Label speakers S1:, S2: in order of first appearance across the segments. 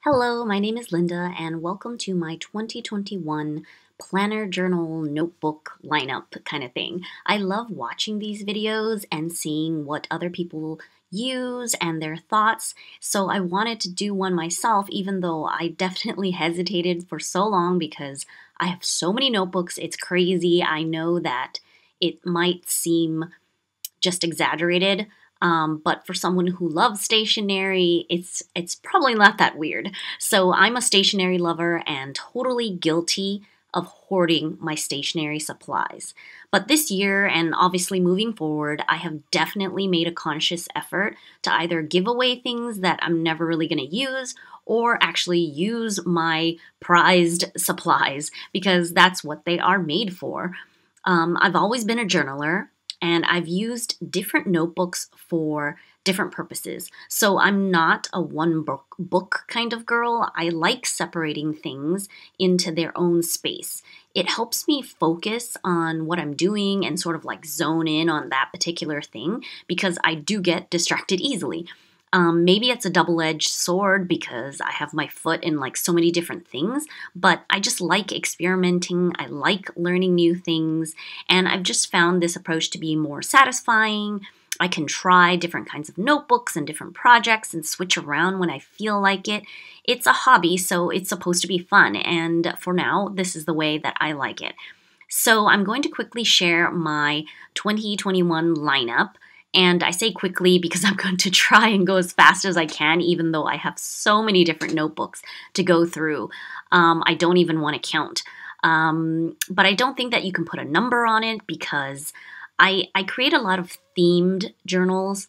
S1: Hello, my name is Linda, and welcome to my 2021 planner journal notebook lineup kind of thing. I love watching these videos and seeing what other people use and their thoughts, so I wanted to do one myself, even though I definitely hesitated for so long because I have so many notebooks. It's crazy. I know that it might seem just exaggerated. But for someone who loves stationery, it's probably not that weird. So I'm a stationery lover and totally guilty of hoarding my stationery supplies. But this year, and obviously moving forward, I have definitely made a conscious effort to either give away things that I'm never really going to use or actually use my prized supplies because that's what they are made for. I've always been a journaler, and I've used different notebooks for different purposes. So I'm not a one book kind of girl. I like separating things into their own space. It helps me focus on what I'm doing and sort of like zone in on that particular thing because I do get distracted easily. Maybe it's a double-edged sword because I have my foot in like so many different things, but I just like experimenting. I like learning new things, and I've just found this approach to be more satisfying. I can try different kinds of notebooks and different projects and switch around when I feel like it. It's a hobby, so it's supposed to be fun, and for now, this is the way that I like it. So I'm going to quickly share my 2021 lineup. And I say quickly because I'm going to try and go as fast as I can, even though I have so many different notebooks to go through. I don't even want to count. But I don't think that you can put a number on it because I create a lot of themed journals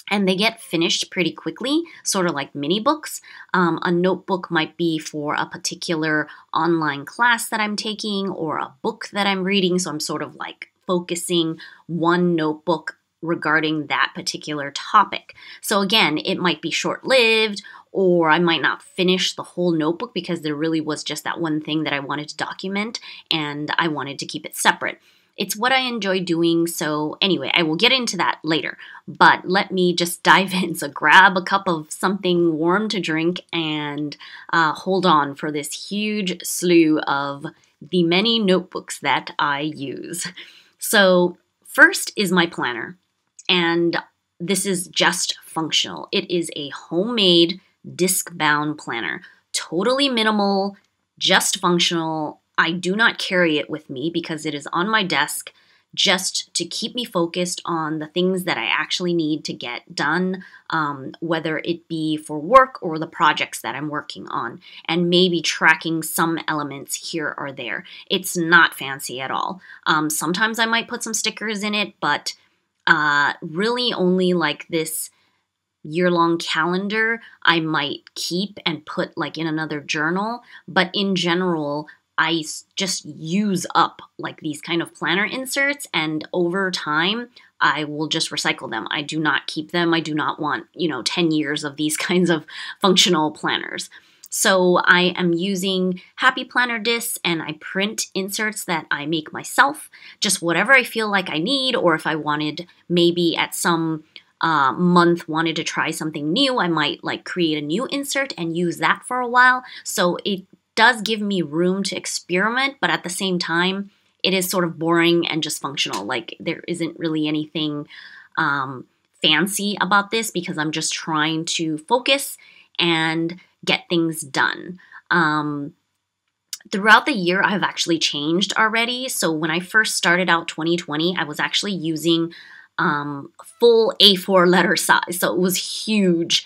S1: and they get finished pretty quickly, sort of like mini books. A notebook might be for a particular online class that I'm taking or a book that I'm reading. So I'm sort of like focusing one notebook regarding that particular topic. So again, it might be short-lived, or I might not finish the whole notebook because there really was just that one thing that I wanted to document and I wanted to keep it separate. It's what I enjoy doing, so anyway, I will get into that later. But let me just dive in. So grab a cup of something warm to drink and hold on for this huge slew of the many notebooks that I use. So first is my planner. And this is just functional. It is a homemade disc-bound planner. Totally minimal, just functional. I do not carry it with me because it is on my desk just to keep me focused on the things that I actually need to get done, whether it be for work or the projects that I'm working on, and maybe tracking some elements here or there. It's not fancy at all. Sometimes I might put some stickers in it, but really only like this year-long calendar I might keep and put like in another journal. But in general, I just use up like these kind of planner inserts, and over time, I will just recycle them. I do not keep them. I do not want, 10 years of these kinds of functional planners. So I am using Happy Planner discs and I print inserts that I make myself, just whatever I feel like I need, or if I wanted maybe at some month wanted to try something new, I might like create a new insert and use that for a while. So it does give me room to experiment, but at the same time, it is sort of boring and just functional. Like there isn't really anything fancy about this because I'm just trying to focus and get things done. Throughout the year, I've actually changed already. So when I first started out 2020, I was actually using full A4 letter size. So it was huge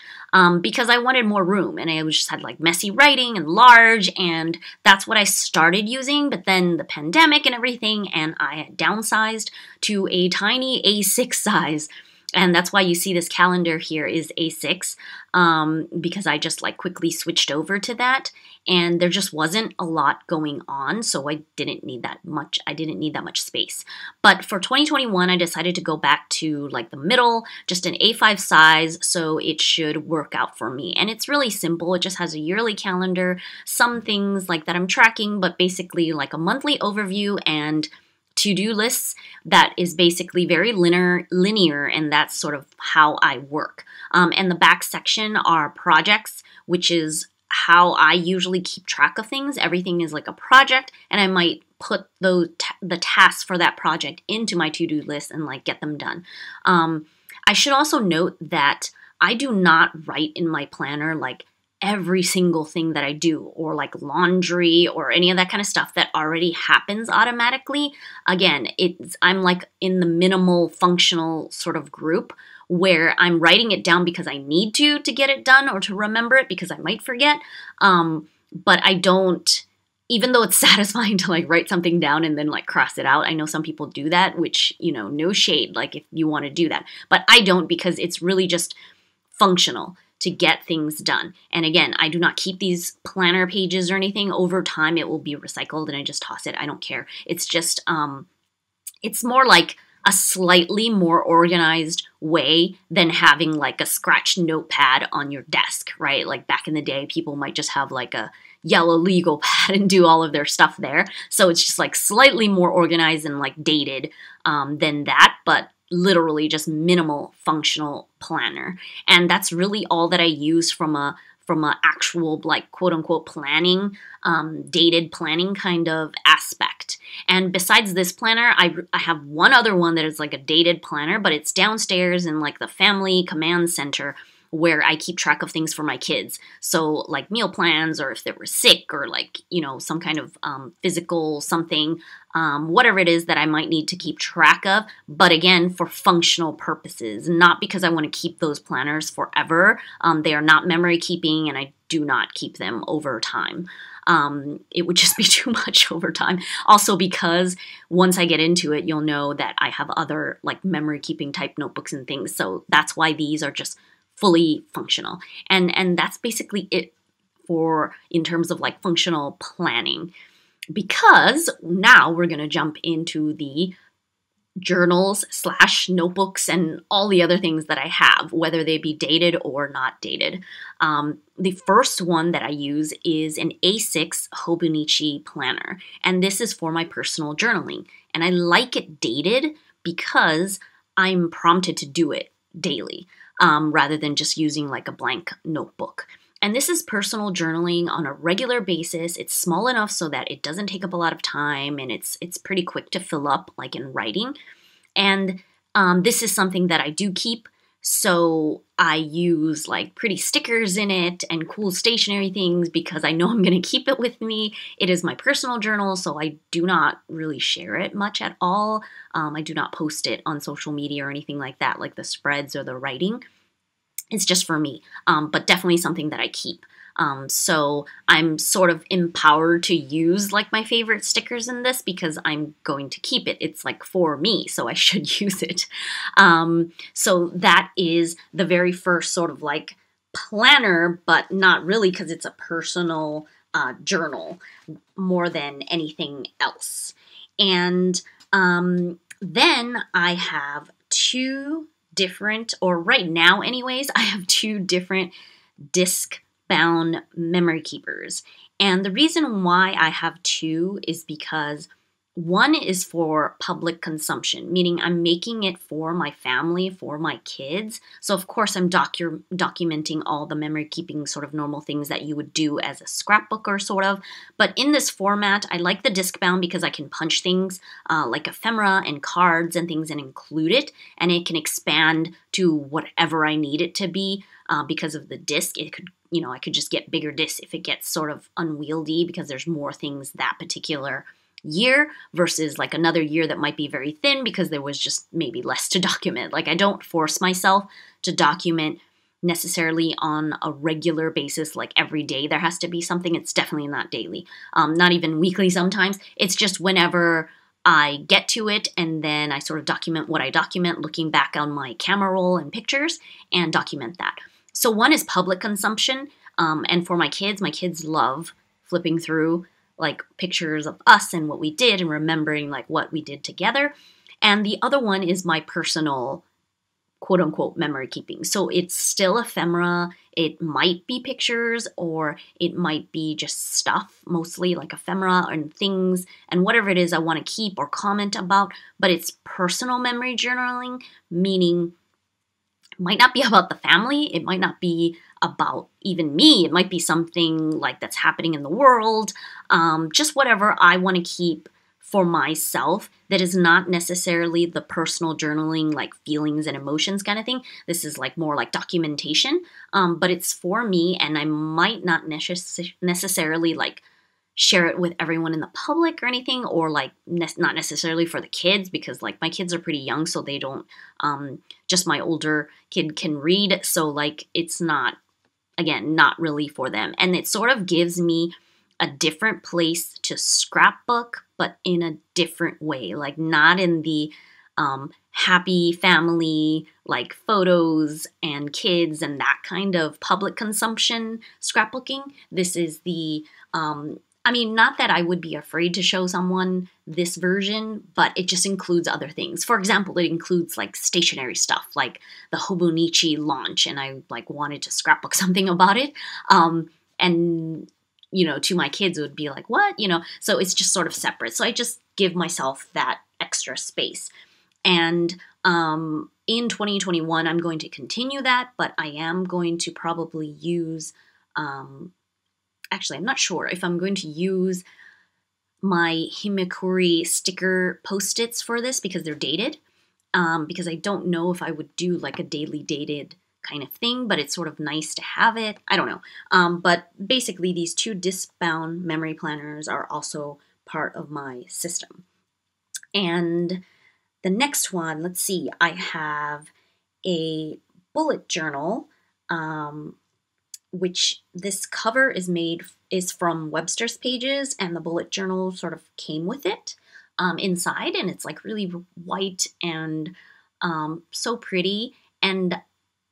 S1: because I wanted more room and I just had like messy writing and large, and that's what I started using. But then the pandemic and everything, and I had downsized to a tiny A6 size. And that's why you see this calendar here is A6 because I just like quickly switched over to that, and there just wasn't a lot going on, so I didn't need that much. I didn't need that much space. But for 2021, I decided to go back to like the middle, just an A5 size, so it should work out for me. And it's really simple. It just has a yearly calendar, some things like that I'm tracking, but basically like a monthly overview and to-do lists that is basically very linear, and that's sort of how I work. And the back section are projects, which is how I usually keep track of things. Everything is like a project, and I might put the tasks for that project into my to-do list and like get them done. I should also note that I do not write in my planner like every single thing that I do, or like laundry or any of that kind of stuff that already happens automatically. Again, I'm like in the minimal functional sort of group where I'm writing it down because I need to get it done, or to remember it because I might forget. But I don't, even though it's satisfying to like write something down and then like cross it out. I know some people do that, which, you know, no shade, like if you want to do that. But I don't, because it's really just functional to get things done. And again, I do not keep these planner pages or anything. Over time, it will be recycled and I just toss it. I don't care. It's just, it's more like a slightly more organized way than having like a scratched notepad on your desk, right? Like back in the day, people might just have like a yellow legal pad and do all of their stuff there. So it's just like slightly more organized and like dated than that, but literally just minimal functional planner. And that's really all that I use from a actual like quote unquote planning, dated planning kind of aspect. And besides this planner, I have one other one that is like a dated planner, but it's downstairs in like the family command center where I keep track of things for my kids. So like meal plans, or if they were sick, or like, you know, some kind of physical something, whatever it is that I might need to keep track of. But again, for functional purposes, not because I want to keep those planners forever. They are not memory keeping, and I do not keep them over time. It would just be too much over time. Also because once I get into it, you'll know that I have other like memory keeping type notebooks and things. So that's why these are just fully functional. And that's basically it for in terms of like functional planning. Because now we're going to jump into the journals / notebooks and all the other things that I have, whether they be dated or not dated. The first one that I use is an Asics Hobonichi planner, and this is for my personal journaling. And I like it dated because I'm prompted to do it daily, rather than just using like a blank notebook. And this is personal journaling on a regular basis. It's small enough so that it doesn't take up a lot of time, and it's pretty quick to fill up like in writing. And this is something that I do keep. So I use like pretty stickers in it and cool stationery things because I know I'm going to keep it with me. It is my personal journal, so I do not really share it much at all. I do not post it on social media or anything like that, like the spreads or the writing. It's just for me, but definitely something that I keep. So I'm sort of empowered to use like my favorite stickers in this because I'm going to keep it. It's like for me, so I should use it. So that is the very first sort of like planner, but not really, because it's a personal journal more than anything else. And then I have two different, or right now anyways, I have two different disc-bound memory keepers. And the reason why I have two is because one is for public consumption, meaning I'm making it for my family, for my kids. So of course I'm documenting all the memory keeping sort of normal things that you would do as a scrapbook or sort of. But in this format, I like the disc bound because I can punch things like ephemera and cards and things and include it. And it can expand to whatever I need it to be because of the disc. It could, you know, I could just get bigger discs if it gets sort of unwieldy because there's more things that particular year versus like another year that might be very thin because there was just maybe less to document. Like I don't force myself to document necessarily on a regular basis, like every day there has to be something. It's definitely not daily, not even weekly sometimes. It's just whenever I get to it, and then I sort of document what I document, looking back on my camera roll and pictures and document that. So one is public consumption, and for my kids love flipping through like pictures of us and what we did and remembering like what we did together. And the other one is my personal quote unquote memory keeping. So it's still ephemera. It might be pictures or it might be just stuff, mostly like ephemera and things and whatever it is I want to keep or comment about, but it's personal memory journaling, meaning might not be about the family. It might not be about even me. It might be something like that's happening in the world. Just whatever I want to keep for myself that is not necessarily the personal journaling, like feelings and emotions kind of thing. This is like more like documentation, but it's for me, and I might not necessarily like share it with everyone in the public or anything, or like not necessarily for the kids, because like my kids are pretty young, so they don't, just my older kid can read, so like it's not, again, not really for them. And it sort of gives me a different place to scrapbook, but in a different way, like not in the happy family, like photos and kids and that kind of public consumption scrapbooking. This is the, I mean, not that I would be afraid to show someone this version, but it just includes other things. For example, it includes like stationery stuff, like the Hobonichi launch, and I like wanted to scrapbook something about it. And you know, to my kids, it would be like, what? You know, so it's just sort of separate. So I just give myself that extra space. And in 2021, I'm going to continue that, but I am going to probably use, actually, I'm not sure if I'm going to use my Himekuri sticker Post-its for this because they're dated. Because I don't know if I would do like a daily dated kind of thing, but it's sort of nice to have it. I don't know. But basically, these two disc-bound memory planners are also part of my system. And the next one, let's see, I have a bullet journal, which this cover is from Webster's Pages, and the bullet journal sort of came with it inside, and it's like really white and so pretty. And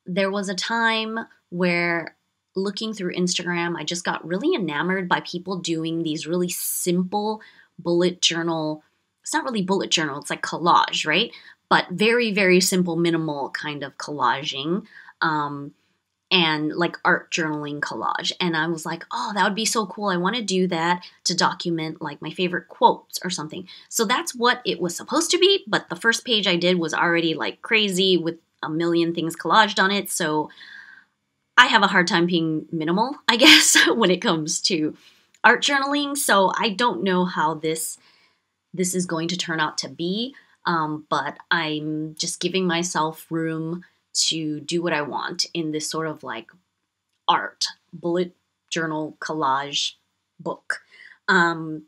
S1: there was a time where looking through Instagram, I just got really enamored by people doing these really simple bullet journal. It's not really bullet journal, it's like collage, right? But very, very simple, minimal kind of collaging. And like art journaling collage. And I was like, oh, that would be so cool. I want to do that to document like my favorite quotes or something. So that's what it was supposed to be. But the first page I did was already like crazy with a million things collaged on it. So I have a hard time being minimal, I guess, when it comes to art journaling. So I don't know how this is going to turn out to be. But I'm just giving myself room to do what I want in this sort of like art bullet journal collage book. And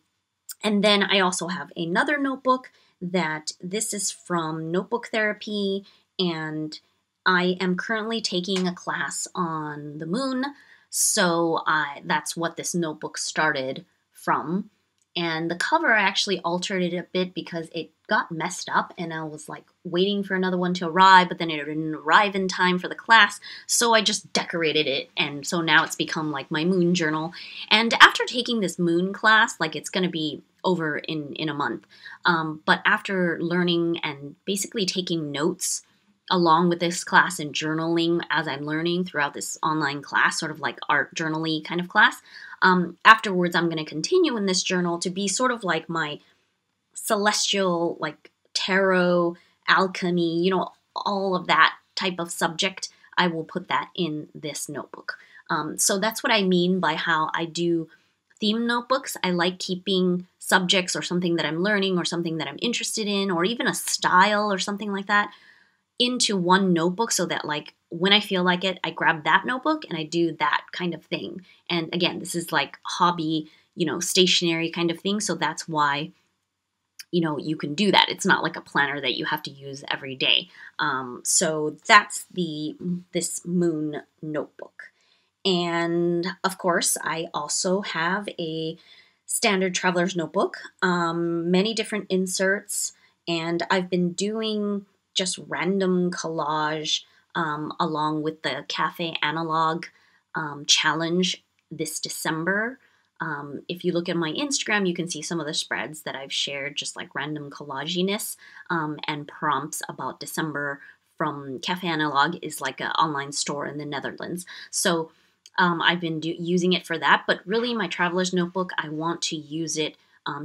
S1: then I also have another notebook that this is from Notebook Therapy, and I am currently taking a class on the moon. So that's what this notebook started from. And the cover, I actually altered it a bit because it got messed up, and I was like waiting for another one to arrive, but then it didn't arrive in time for the class, so I just decorated it, and so now it's become like my moon journal. And after taking this moon class, like it's going to be over in a month, but after learning and basically taking notes along with this class and journaling as I'm learning throughout this online class, sort of like art journal-y kind of class, afterwards I'm going to continue in this journal to be sort of like my celestial, like tarot, alchemy, you know, all of that type of subject. I will put that in this notebook. So that's what I mean by how I do theme notebooks. I like keeping subjects or something that I'm learning or something that I'm interested in, or even a style or something like that, into one notebook, so that like when I feel like it, I grab that notebook and I do that kind of thing. And again, this is like hobby, you know, stationery kind of thing. So that's why, you know, you can do that. It's not like a planner that you have to use every day. So that's this moon notebook. And of course, I also have a standard traveler's notebook, many different inserts, and I've been doing just random collage along with the Cafe Analog challenge this December. If you look at my Instagram, you can see some of the spreads that I've shared, just like random collaginess and prompts about December from Cafe Analog is like an online store in the Netherlands. So I've been using it for that, but really my traveler's notebook, I want to use it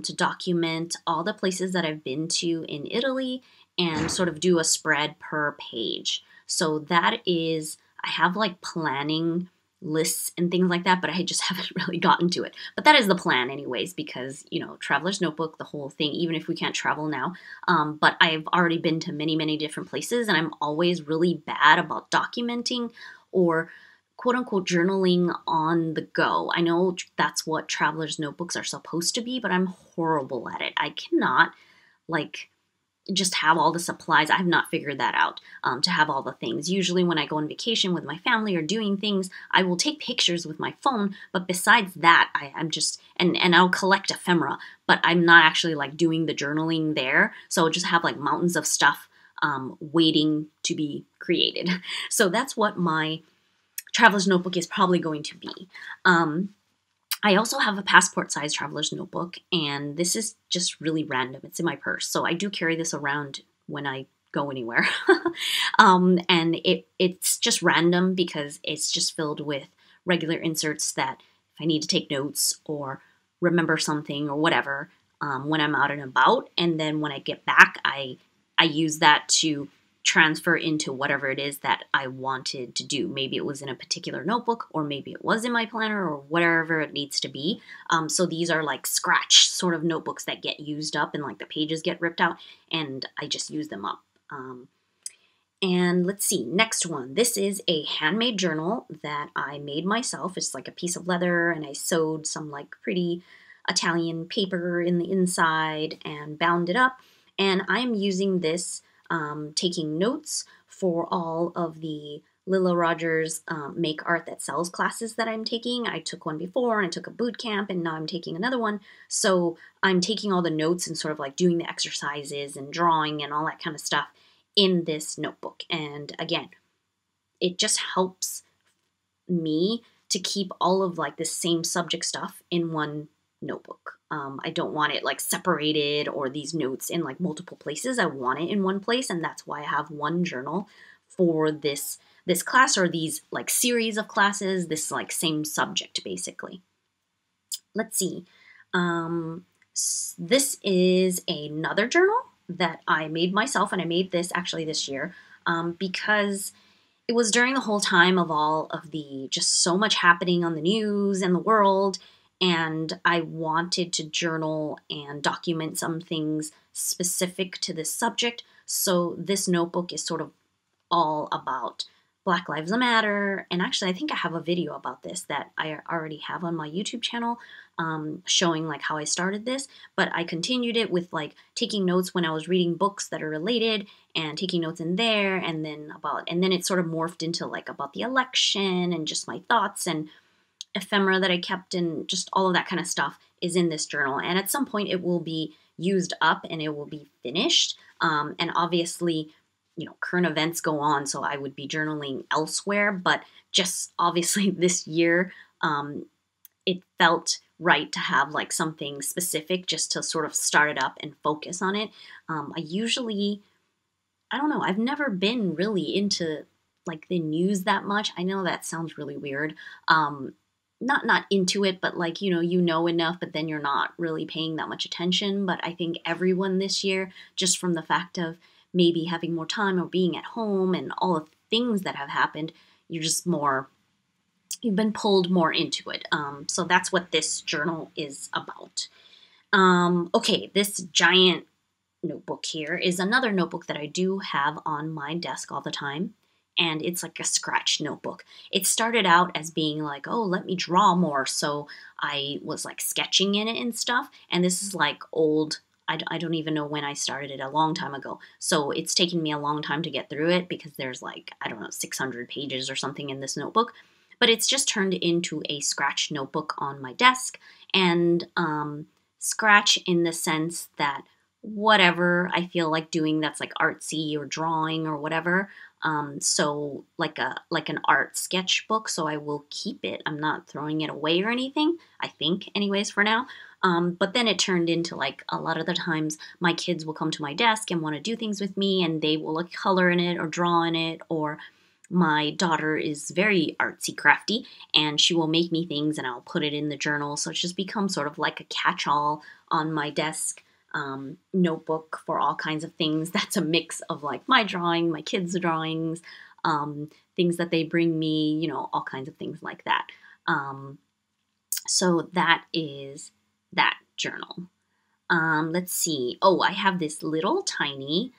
S1: to document all the places that I've been to in Italy and sort of do a spread per page. So that is, I have like planning lists and things like that, but I just haven't really gotten to it. But that is the plan anyways, because, you know, traveler's notebook, the whole thing, even if we can't travel now. But I've already been to many, many different places, and I'm always really bad about documenting or quote unquote journaling on the go. I know that's what traveler's notebooks are supposed to be, but I'm horrible at it. I cannot like just have all the supplies. I have not figured that out, to have all the things. Usually when I go on vacation with my family or doing things, I will take pictures with my phone, but besides that, I'm just, and I'll collect ephemera, but I'm not actually like doing the journaling there. So I'll just have like mountains of stuff waiting to be created. So that's what my traveler's notebook is probably going to be. I also have a passport-sized traveler's notebook, and this is just really random. It's in my purse, so I do carry this around when I go anywhere. And it's just random because it's just filled with regular inserts that if I need to take notes or remember something or whatever, when I'm out and about, and then when I get back, I use that to transfer into whatever it is that I wanted to do. Maybe it was in a particular notebook, or maybe it was in my planner, or whatever it needs to be. So these are like scratch sort of notebooks that get used up and like the pages get ripped out, and I just use them up. And let's see, next one. This is a handmade journal that I made myself. It's like a piece of leather, and I sewed some like pretty Italian paper in the inside and bound it up. And I'm using this taking notes for all of the Lila Rogers Make Art That Sells classes that I'm taking. I took one before, and I took a boot camp, and now I'm taking another one. So I'm taking all the notes and sort of like doing the exercises and drawing and all that kind of stuff in this notebook. And again, it just helps me to keep all of like the same subject stuff in one notebook. I don't want it like separated or these notes in like multiple places. I want it in one place, and that's why I have one journal for this class, or these like series of classes, this like same subject basically. Let's see. This is another journal that I made myself, and I made this actually this year because it was during the whole time of all of the just so much happening on the news and the world, and I wanted to journal and document some things specific to this subject. So this notebook is sort of all about Black Lives Matter, and actually I think I have a video about this that I already have on my YouTube channel, showing like how I started this, but I continued it with like taking notes when I was reading books that are related and taking notes in there, and then it sort of morphed into like about the election and just my thoughts and ephemera that I kept, and just all of that kind of stuff is in this journal. And at some point it will be used up and it will be finished. And obviously, you know, current events go on, so I would be journaling elsewhere, but just obviously this year, it felt right to have like something specific just to sort of start it up and focus on it. I don't know, I've never been really into like the news that much. I know that sounds really weird. Not into it, but like, you know enough, but then you're not really paying that much attention. But I think everyone this year, just from the fact of maybe having more time or being at home and all the things that have happened, you've been pulled more into it. So that's what this journal is about. Okay, this giant notebook here is another notebook that I do have on my desk all the time. And it's like a scratch notebook. It started out as being like, oh, let me draw more. So I was like sketching in it and stuff. And this is like old. I don't even know when I started it, a long time ago. So it's taken me a long time to get through it because there's like, I don't know, 600 pages or something in this notebook. But it's just turned into a scratch notebook on my desk. And scratch in the sense that whatever I feel like doing that's like artsy or drawing or whatever. So like an art sketchbook, so I will keep it. I'm not throwing it away or anything, I think, anyways, for now. But then it turned into like a lot of the times my kids will come to my desk and want to do things with me, and they will like color in it or draw in it, or my daughter is very artsy crafty and she will make me things and I'll put it in the journal. So it's just become sort of like a catch-all on my desk. Notebook for all kinds of things. That's a mix of like my drawing, my kids' drawings, things that they bring me, you know, all kinds of things like that. So that is that journal. Let's see. Oh, I have this little tiny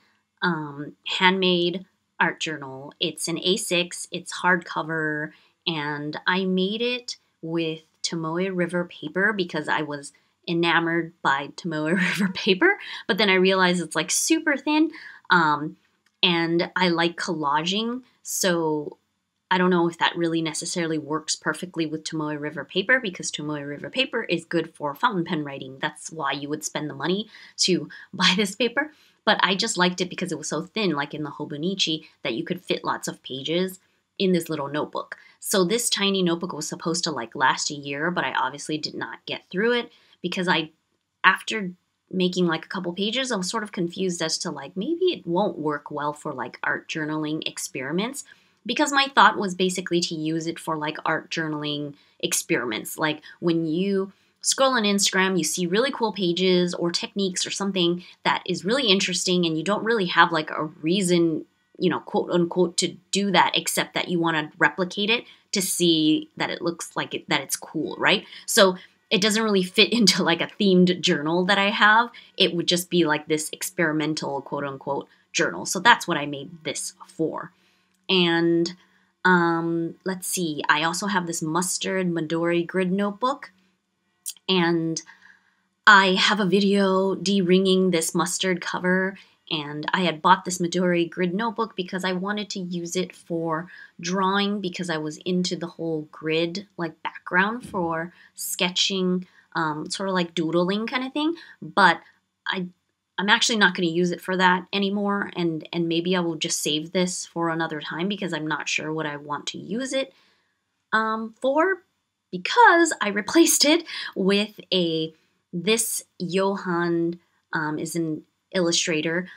S1: handmade art journal. It's an A6, it's hardcover, and I made it with Tomoe River paper because I was enamored by Tomoe River paper, but then I realized it's like super thin, and I like collaging, so I don't know if that really necessarily works perfectly with Tomoe River paper because Tomoe River paper is good for fountain pen writing. That's why you would spend the money to buy this paper. But I just liked it because it was so thin, like in the Hobonichi, that you could fit lots of pages in this little notebook. So this tiny notebook was supposed to like last a year, but I obviously did not get through it because after making like a couple pages, I was sort of confused as to like maybe it won't work well for like art journaling experiments. Because my thought was basically to use it for like art journaling experiments. Like when you scroll on Instagram, you see really cool pages or techniques or something that is really interesting and you don't really have like a reason, you know, quote unquote, to do that except that you want to replicate it to see that it looks like it, that it's cool, right? So it doesn't really fit into like a themed journal that I have. It would just be like this experimental quote unquote journal. So that's what I made this for. And let's see, I also have this mustard Midori grid notebook, and I have a video de-ringing this mustard cover, and I had bought this Midori grid notebook because I wanted to use it for drawing because I was into the whole grid like background for sketching, sort of like doodling kind of thing, but I'm actually not going to use it for that anymore, and maybe I will just save this for another time because I'm not sure what I want to use it for, because I replaced it with this Johan is an illustrator,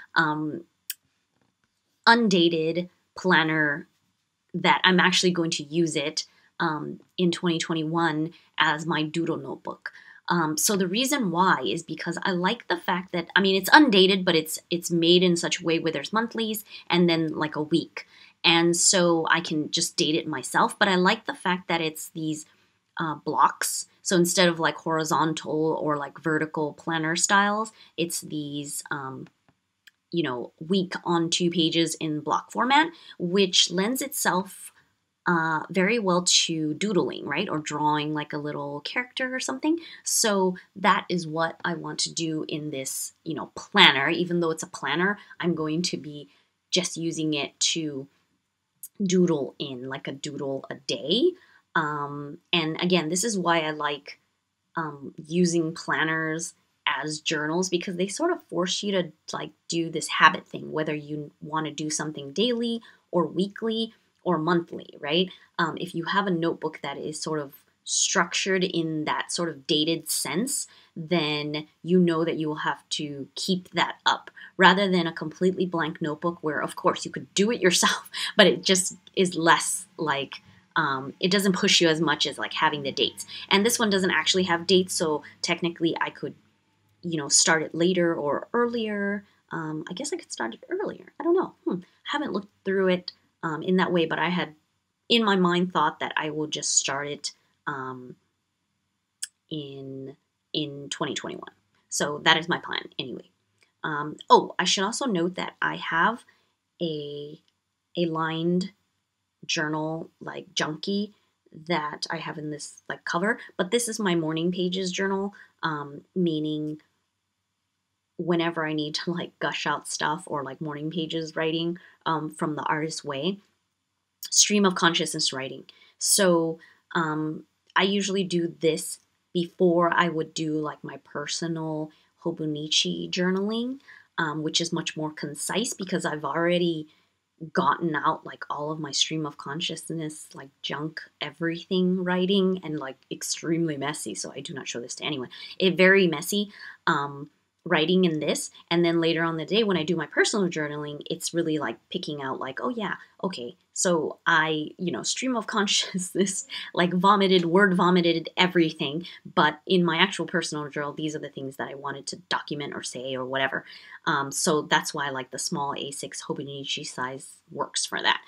S1: undated planner that I'm actually going to use it in 2021 as my doodle notebook. So the reason why is because I like the fact that, I mean, it's undated, but it's made in such a way where there's monthlies and then like a week. And so I can just date it myself, but I like the fact that it's these blocks. So instead of like horizontal or like vertical planner styles, it's these, you know, week on 2 pages in block format, which lends itself very well to doodling, right? Or drawing like a little character or something. So that is what I want to do in this, you know, planner. Even though it's a planner, I'm going to be just using it to doodle in, like a doodle a day. And again, this is why I like using planners as journals, because they sort of force you to like do this habit thing, whether you want to do something daily or weekly or monthly, right? If you have a notebook that is sort of structured in that sort of dated sense, then you know that you will have to keep that up rather than a completely blank notebook where, of course, you could do it yourself, but it just is less like, it doesn't push you as much as like having the dates. And this one doesn't actually have dates, so technically I could, you know, start it later or earlier. I guess I could start it earlier. I don't know. I haven't looked through it in that way, but I had in my mind thought that I will just start it in 2021. So that is my plan anyway. Oh, I should also note that I have a lined journal like junkie that I have in this like cover, but this is my morning pages journal, meaning whenever I need to like gush out stuff or like morning pages writing from the artist's way, stream of consciousness writing. So I usually do this before I would do like my personal Hobonichi journaling, which is much more concise because I've already gotten out like all of my stream of consciousness, like junk everything writing, and like extremely messy. So I do not show this to anyone. It's very messy. writing in this, and then later on the day when I do my personal journaling, it's really like picking out like, oh yeah, okay, so I, stream of consciousness, like word vomited everything, but in my actual personal journal, these are the things that I wanted to document or say or whatever. So that's why like the small A6 Hobonichi size works for that.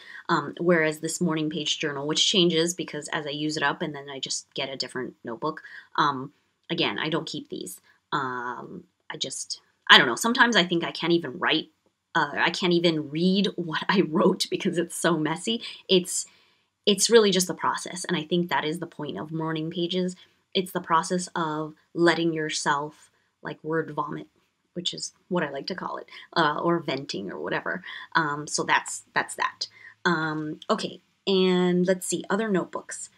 S1: Whereas this morning page journal, which changes because as I use it up and then I just get a different notebook. Again, I don't keep these. I don't know. Sometimes I think I can't even write. I can't even read what I wrote because it's so messy. It's really just the process. And I think that is the point of morning pages. It's the process of letting yourself like word vomit, which is what I like to call it, or venting or whatever. So that's that. Okay. And let's see, other notebooks.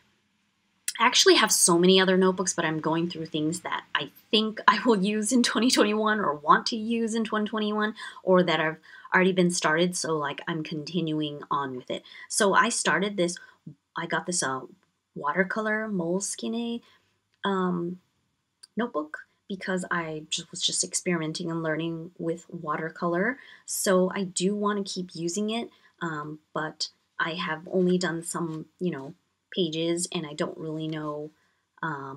S1: I actually have so many other notebooks, but I'm going through things that I think I will use in 2021 or want to use in 2021 or that have already been started. So like I'm continuing on with it. So I started this, I got this watercolor Moleskine notebook because I was just experimenting and learning with watercolor. So I do want to keep using it, but I have only done some, pages, and I don't really know, I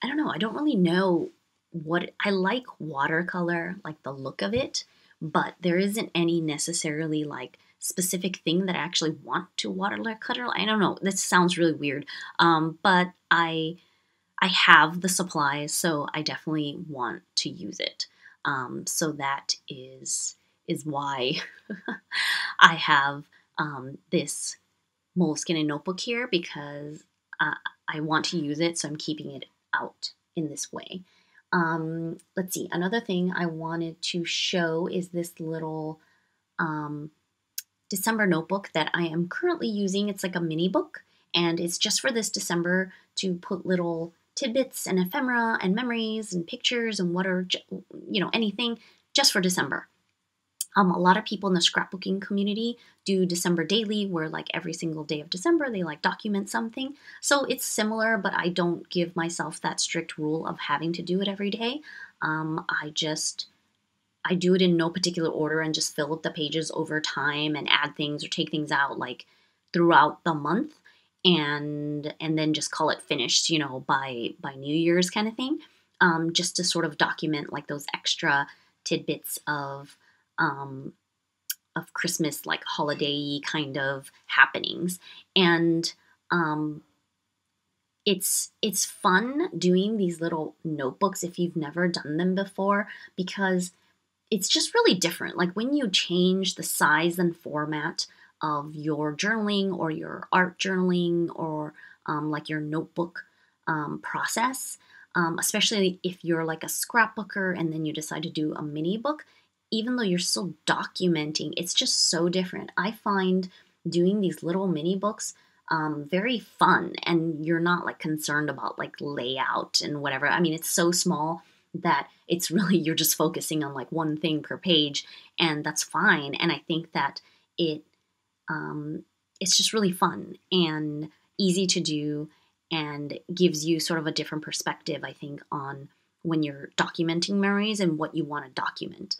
S1: don't know, I don't really know what, I like watercolor, like the look of it, but there isn't any necessarily like specific thing that I actually want to watercolor. I don't know, this sounds really weird, but I have the supplies, so I definitely want to use it. So that is why I have this Moleskine notebook here because I want to use it, so I'm keeping it out in this way. Let's see, another thing I wanted to show is this little December notebook that I am currently using. It's like a mini book, and it's just for this December to put little tidbits and ephemera and memories and pictures and what are, anything just for December. A lot of people in the scrapbooking community do December daily, where like every single day of December, they like document something. So it's similar, but I don't give myself that strict rule of having to do it every day. I do it in no particular order and just fill up the pages over time and add things or take things out like throughout the month and then just call it finished, by New Year's kind of thing. Just to sort of document like those extra tidbits of Christmas, like holiday kind of happenings. And it's fun doing these little notebooks if you've never done them before, because it's just really different. Like when you change the size and format of your journaling or your art journaling or like your notebook process, especially if you're like a scrapbooker and then you decide to do a mini book, even though you're still documenting, it's just so different. I find doing these little mini books very fun, and you're not like concerned about like layout and whatever. I mean, it's so small that it's really, you're just focusing on like one thing per page, and that's fine. And I think that it's just really fun and easy to do and gives you sort of a different perspective, I think, on when you're documenting memories and what you want to document.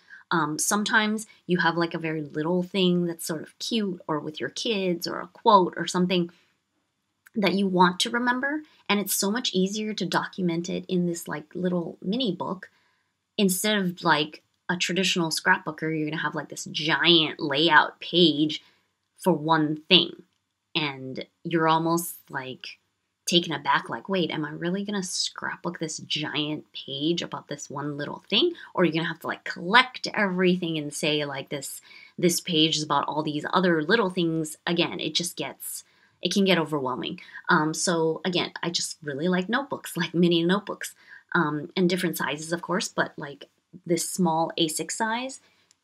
S1: Sometimes you have like a very little thing that's sort of cute or with your kids or a quote or something that you want to remember, and it's so much easier to document it in this like little mini book instead of like a traditional scrapbooker. You're gonna have like this giant layout page for one thing, and you're almost like taken aback, like, wait, am I really gonna scrapbook this giant page about this one little thing? Or are you gonna have to like collect everything and say like this page is about all these other little things? Again, it can get overwhelming. So again, I just really like notebooks, like mini notebooks, and different sizes, of course, but like this small A6 size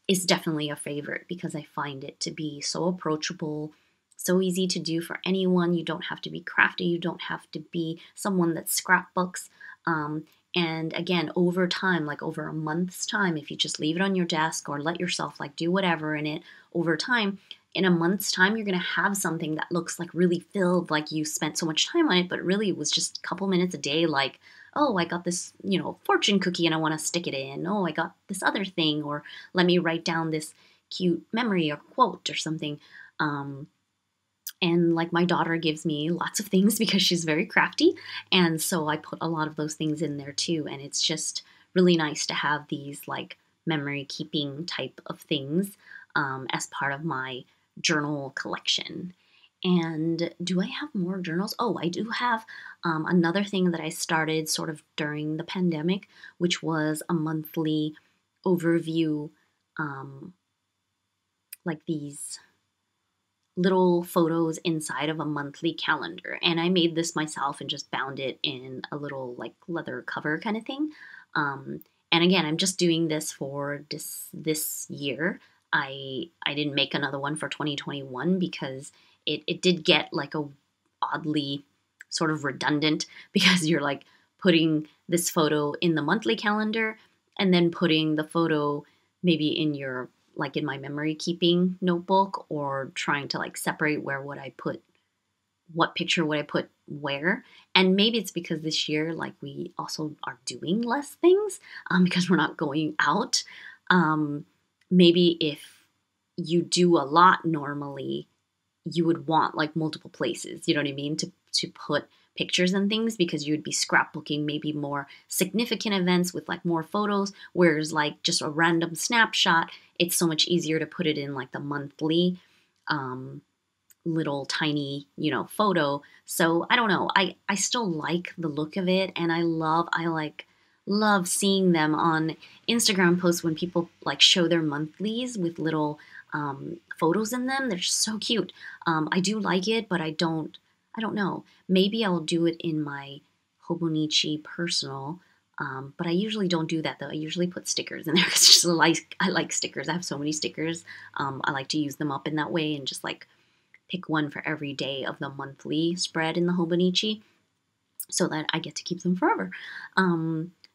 S1: is definitely a favorite because I find it to be so approachable, so easy to do for anyone. You don't have to be crafty. You don't have to be someone that scrapbooks. And again, over time, like over a month's time, if you just leave it on your desk or let yourself like do whatever in it over time, in a month's time, you're going to have something that looks like really filled, like you spent so much time on it, but really it was just a couple minutes a day, like, oh, I got this, fortune cookie and I want to stick it in. Oh, I got this other thing, or let me write down this cute memory or quote or something. And like my daughter gives me lots of things because she's very crafty. And so I put a lot of those things in there too. And it's just really nice to have these like memory keeping type of things as part of my journal collection. And do I have more journals? Oh, I do have another thing that I started sort of during the pandemic, which was a monthly overview, like these little photos inside of a monthly calendar. And I made this myself and just bound it in a little like leather cover kind of thing. And again, I'm just doing this for this year. I didn't make another one for 2021 because it did get like a oddly sort of redundant because you're like putting this photo in the monthly calendar and then putting the photo maybe in your like in my memory keeping notebook, or trying to like separate where would I put what picture would I put where. And maybe it's because this year like we also are doing less things because we're not going out. Maybe if you do a lot normally, you would want like multiple places, you know what I mean, to put pictures and things, because you would be scrapbooking maybe more significant events with like more photos, whereas like just a random snapshot, it's so much easier to put it in like the monthly little tiny, photo. So I don't know. I still like the look of it, and I love seeing them on Instagram posts when people like show their monthlies with little photos in them. They're just so cute. I do like it, but I don't know. Maybe I'll do it in my Hobonichi personal, but I usually don't do that though. I usually put stickers in there because I like stickers. I have so many stickers. I like to use them up in that way and just like pick one for every day of the monthly spread in the Hobonichi so that I get to keep them forever.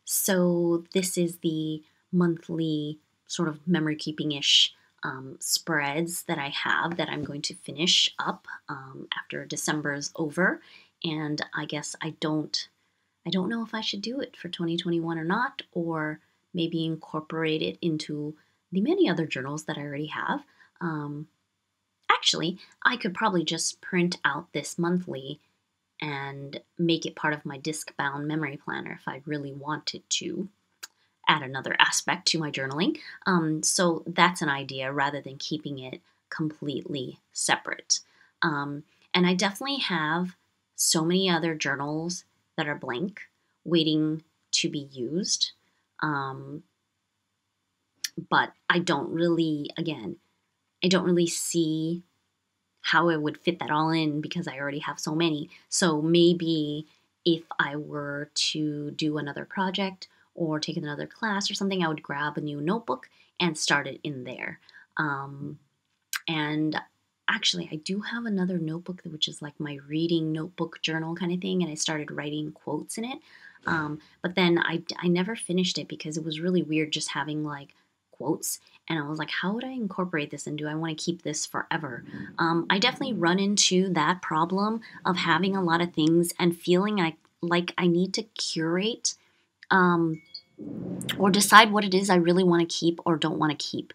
S1: So this is the monthly sort of memory keeping-ish spreads that I have that I'm going to finish up after December is over. And I guess I don't know if I should do it for 2021 or not, or maybe incorporate it into the many other journals that I already have. Actually, I could probably just print out this monthly and make it part of my disc-bound memory planner if I really wanted to add another aspect to my journaling. So that's an idea rather than keeping it completely separate. And I definitely have so many other journals that are blank waiting to be used. But I don't really see how I would fit that all in because I already have so many. So maybe if I were to do another project or take another class or something, I would grab a new notebook and start it in there. And actually, I do have another notebook which is like my reading notebook journal kind of thing, and I started writing quotes in it. But then I never finished it because it was really weird just having like quotes, and I was like, how would I incorporate this, and do I want to keep this forever? I definitely run into that problem of having a lot of things and feeling like I need to curate or decide what it is I really want to keep or don't want to keep.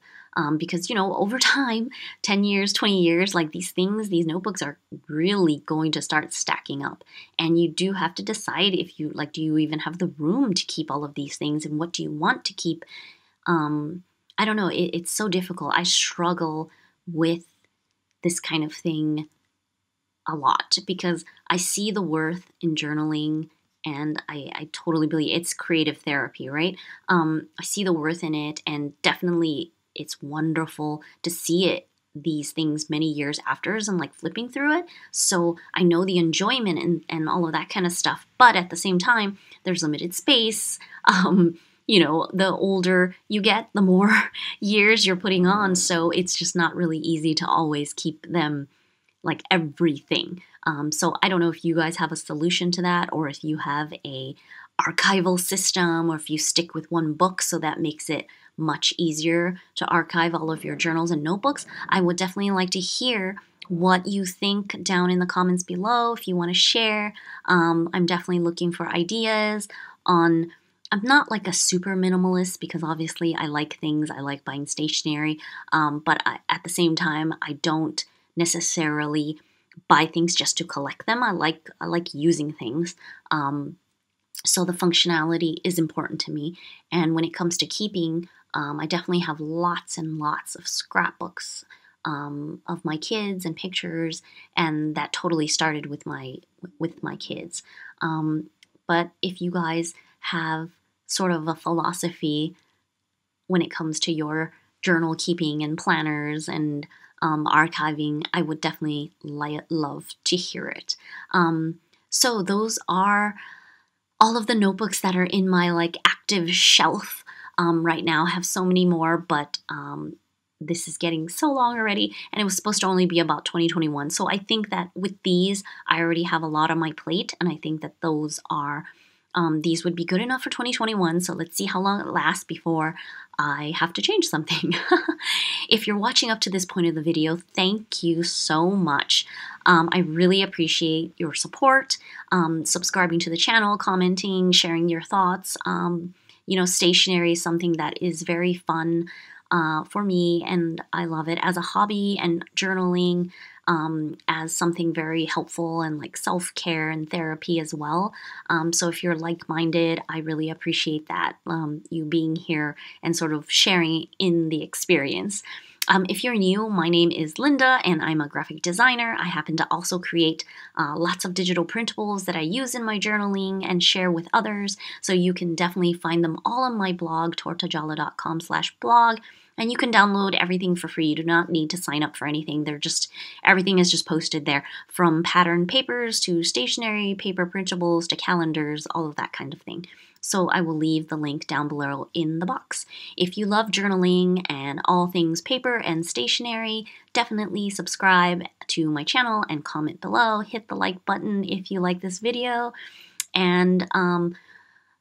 S1: Because, over time, 10 years, 20 years, like these notebooks are really going to start stacking up. And you do have to decide if you, do you even have the room to keep all of these things, and what do you want to keep? I don't know. It's so difficult. I struggle with this kind of thing a lot because I see the worth in journaling, and I totally believe it's creative therapy, right? I see the worth in it, and definitely it's wonderful to see these things many years after and like flipping through it. So I know the enjoyment and all of that kind of stuff. But at the same time, there's limited space. The older you get, the more years you're putting on. So it's just not really easy to always keep them like everything. So I don't know if you guys have a solution to that, or if you have a archival system, or if you stick with one book, so that makes it much easier to archive all of your journals and notebooks. I would definitely like to hear what you think down in the comments below if you want to share. I'm definitely looking for ideas on. I'm not like a super minimalist because obviously I like things, I like buying stationery, but at the same time, I don't necessarily buy things just to collect them. I like using things. So the functionality is important to me. And when it comes to keeping, I definitely have lots and lots of scrapbooks of my kids and pictures, and that totally started with my kids. But if you guys have sort of a philosophy when it comes to your journal keeping and planners and archiving, I would definitely love to hear it. So those are all of the notebooks that are in my like active shelf right now. I have so many more, but this is getting so long already, and it was supposed to only be about 2021. So I think that with these, I already have a lot on my plate, and I think that those are these would be good enough for 2021. So let's see how long it lasts before I have to change something. If you're watching up to this point of the video, thank you so much. I really appreciate your support, subscribing to the channel, commenting, sharing your thoughts. You know, stationery is something that is very fun for me, and I love it as a hobby, and journaling as something very helpful and like self-care and therapy as well. So if you're like-minded, I really appreciate that, you being here and sort of sharing in the experience. If you're new, my name is Linda and I'm a graphic designer. I happen to also create lots of digital printables that I use in my journaling and share with others. So you can definitely find them all on my blog, tortagialla.com/blog. And you can download everything for free. You do not need to sign up for anything. Everything is just posted there, from pattern papers to stationery, paper printables to calendars, all of that kind of thing. So I will leave the link down below in the box. If you love journaling and all things paper and stationery, definitely subscribe to my channel and comment below. Hit the like button if you like this video, and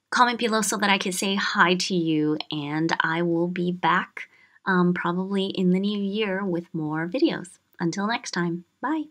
S1: comment below so that I can say hi to you, and I will be back probably in the new year with more videos. Until next time, bye.